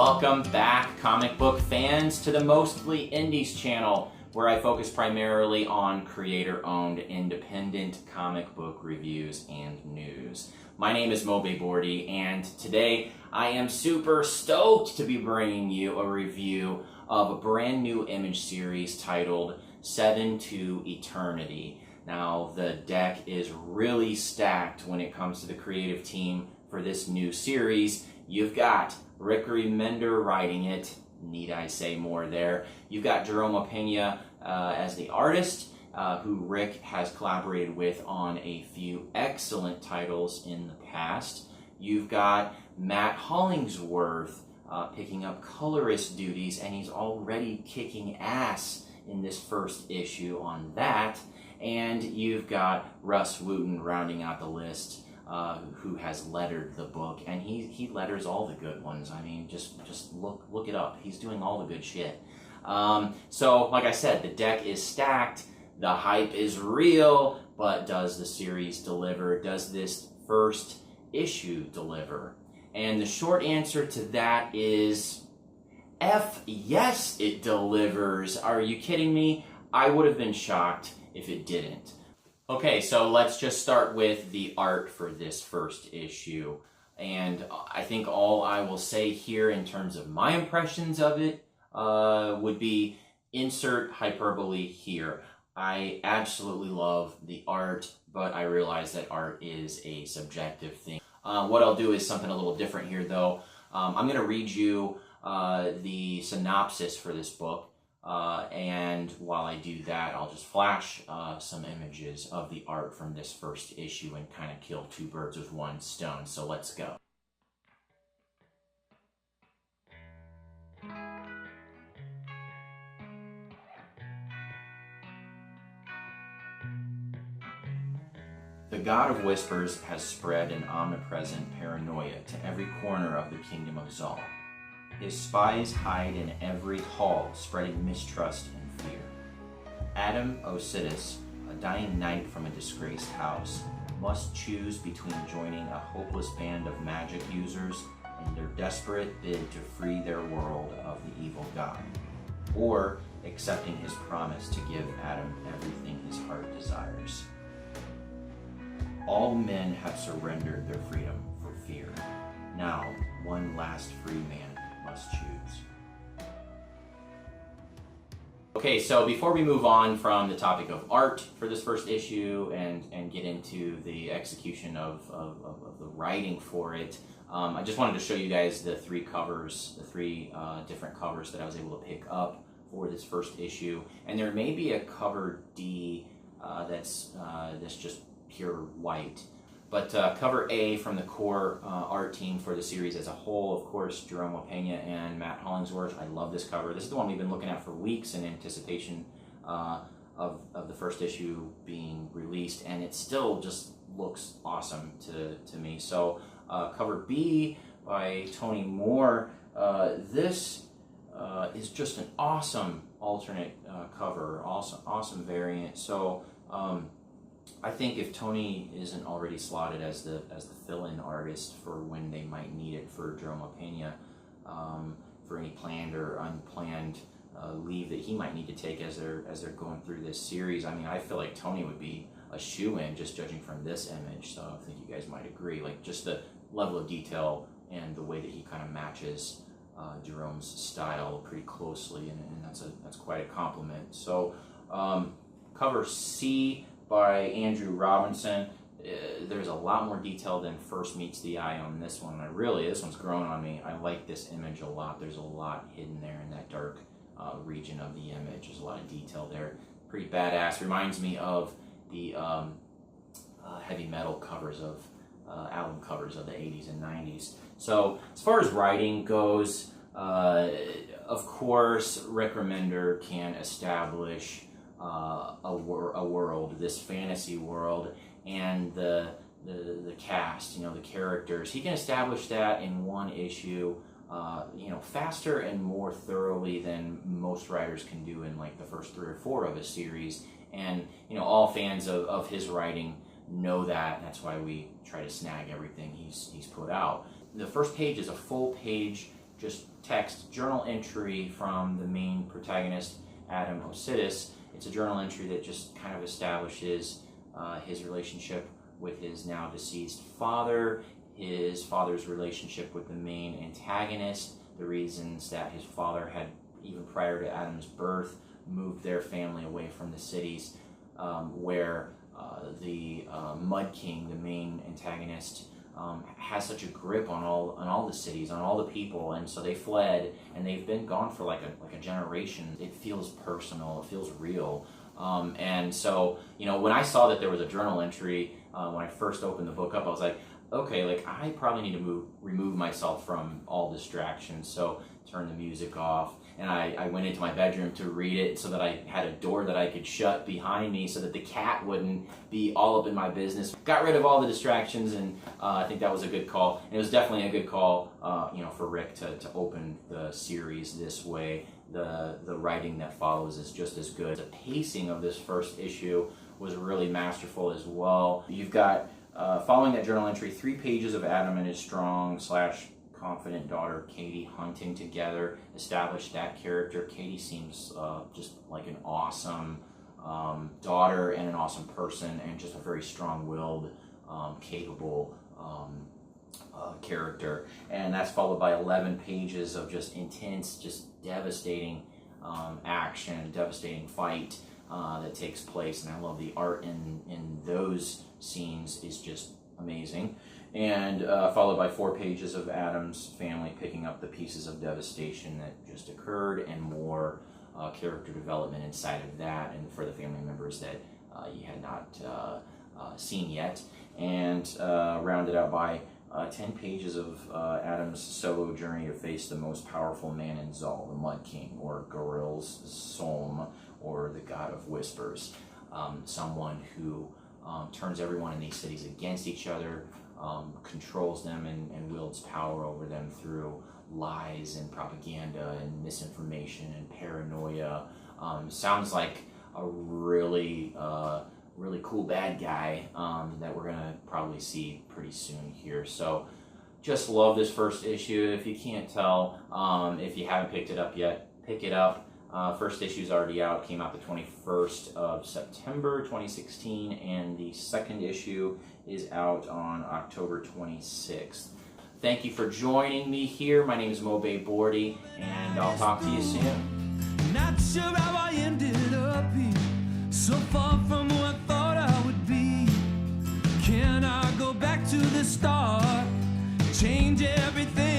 welcome back, comic book fans, to the Mostly Indies channel, where I focus primarily on creator-owned, independent comic book reviews and news. My name is Mobe Bordy, and today I am super stoked to be bringing you a review of a brand new image series titled 7 to Eternity. Now, the deck is really stacked when it comes to the creative team for this new series. You've got Rick Remender writing it. Need I say more there? You've got Jerome Opena as the artist, who Rick has collaborated with on a few excellent titles in the past. You've got Matt Hollingsworth picking up colorist duties, and he's already kicking ass in this first issue on that. And you've got Russ Wooten rounding out the list, who has lettered the book, and he letters all the good ones. I mean, just look it up. He's doing all the good shit. So, like I said, the deck is stacked. The hype is real, but does the series deliver? Does this first issue deliver? And the short answer to that is yes, it delivers. Are you kidding me? I would have been shocked if it didn't. Okay, so let's just start with the art for this first issue. And I think all I will say here in terms of my impressions of it would be insert hyperbole here. I absolutely love the art, but I realize that art is a subjective thing. What I'll do is something a little different here, though. I'm going to read you the synopsis for this book. And while I do that, I'll just flash some images of the art from this first issue and kind of kill two birds with one stone. So let's go. The God of Whispers has spread an omnipresent paranoia to every corner of the kingdom of Zal. His spies hide in every hall, spreading mistrust and fear. Adam Osiris, a dying knight from a disgraced house, must choose between joining a hopeless band of magic users in their desperate bid to free their world of the evil god, or accepting his promise to give Adam everything his heart desires. All men have surrendered their freedom for fear. Now, one last free man must choose. Okay, so before we move on from the topic of art for this first issue and get into the execution of the writing for it, I just wanted to show you guys the three covers, the three different covers that I was able to pick up for this first issue. And there may be a cover D that's just pure white. But cover A from the core art team for the series as a whole, of course, Jerome Opena and Matt Hollingsworth. I love this cover. This is the one we've been looking at for weeks in anticipation of the first issue being released, and it still just looks awesome to me. So cover B by Tony Moore. This is just an awesome alternate cover, awesome variant. So I think if Tony isn't already slotted as the fill-in artist for when they might need it for Jerome Opena, for any planned or unplanned leave that he might need to take as they're going through this series, I mean, I feel like Tony would be a shoo-in just judging from this image. So I think you guys might agree, like just the level of detail and the way that he kind of matches Jerome's style pretty closely, and that's quite a compliment. So cover C by Andrew Robinson. There's a lot more detail than first meets the eye on this one. This one's grown on me. I like this image a lot. There's a lot hidden there in that dark region of the image. There's a lot of detail there. Pretty badass. Reminds me of the heavy metal covers of album covers of the 80s and 90s. So as far as writing goes, of course, Rick Remender can establish a world, this fantasy world, and the cast, the characters. He can establish that in one issue, faster and more thoroughly than most writers can do in like the first 3 or 4 of a series. And all fans of his writing know that, and that's why we try to snag everything he's put out. The first page is a full page just text, journal entry from the main protagonist, Adam Osiris. It's a journal entry that just kind of establishes his relationship with his now deceased father, his father's relationship with the main antagonist, the reasons that his father had, even prior to Adam's birth, moved their family away from the cities, where the Mud King, the main antagonist, has such a grip on all the cities, on all the people, and so they fled, and they've been gone for like a generation. It feels personal, it feels real, and so when I saw that there was a journal entry when I first opened the book up, I was like, okay, like I probably need to remove myself from all distractions. So turn the music off, and I went into my bedroom to read it so that I had a door that I could shut behind me so that the cat wouldn't be all up in my business. Got rid of all the distractions, and I think that was a good call. And it was definitely a good call, for Rick to open the series this way. The writing that follows is just as good. The pacing of this first issue was really masterful as well. You've got, following that journal entry, 3 pages of Adam and his strong / confident daughter Katie hunting together. Established that character. Katie seems just like an awesome daughter and an awesome person, and just a very strong-willed, capable character. And that's followed by 11 pages of just intense, just devastating action, devastating fight that takes place. And I love the art in those scenes is just amazing. And followed by 4 pages of Adam's family picking up the pieces of devastation that just occurred, and more character development inside of that, and for the family members that you had not seen yet. And rounded out by 10 pages of Adam's solo journey to face the most powerful man in Zal, the Mud King, or Goril's Solm, or the God of Whispers. Someone who turns everyone in these cities against each other, controls them and wields power over them through lies and propaganda and misinformation and paranoia. Sounds like a really cool bad guy that we're gonna probably see pretty soon here. So just love this first issue. If you can't tell, if you haven't picked it up yet, pick it up. First issue is already out. Came out the 21st of September 2016, and the second issue is out on October 26th. Thank you for joining me here. My name is Mobe Bordy, and I'll talk to you soon. Not sure how I ended up here, so far from who I thought I would be. Can I go back to the start, change everything?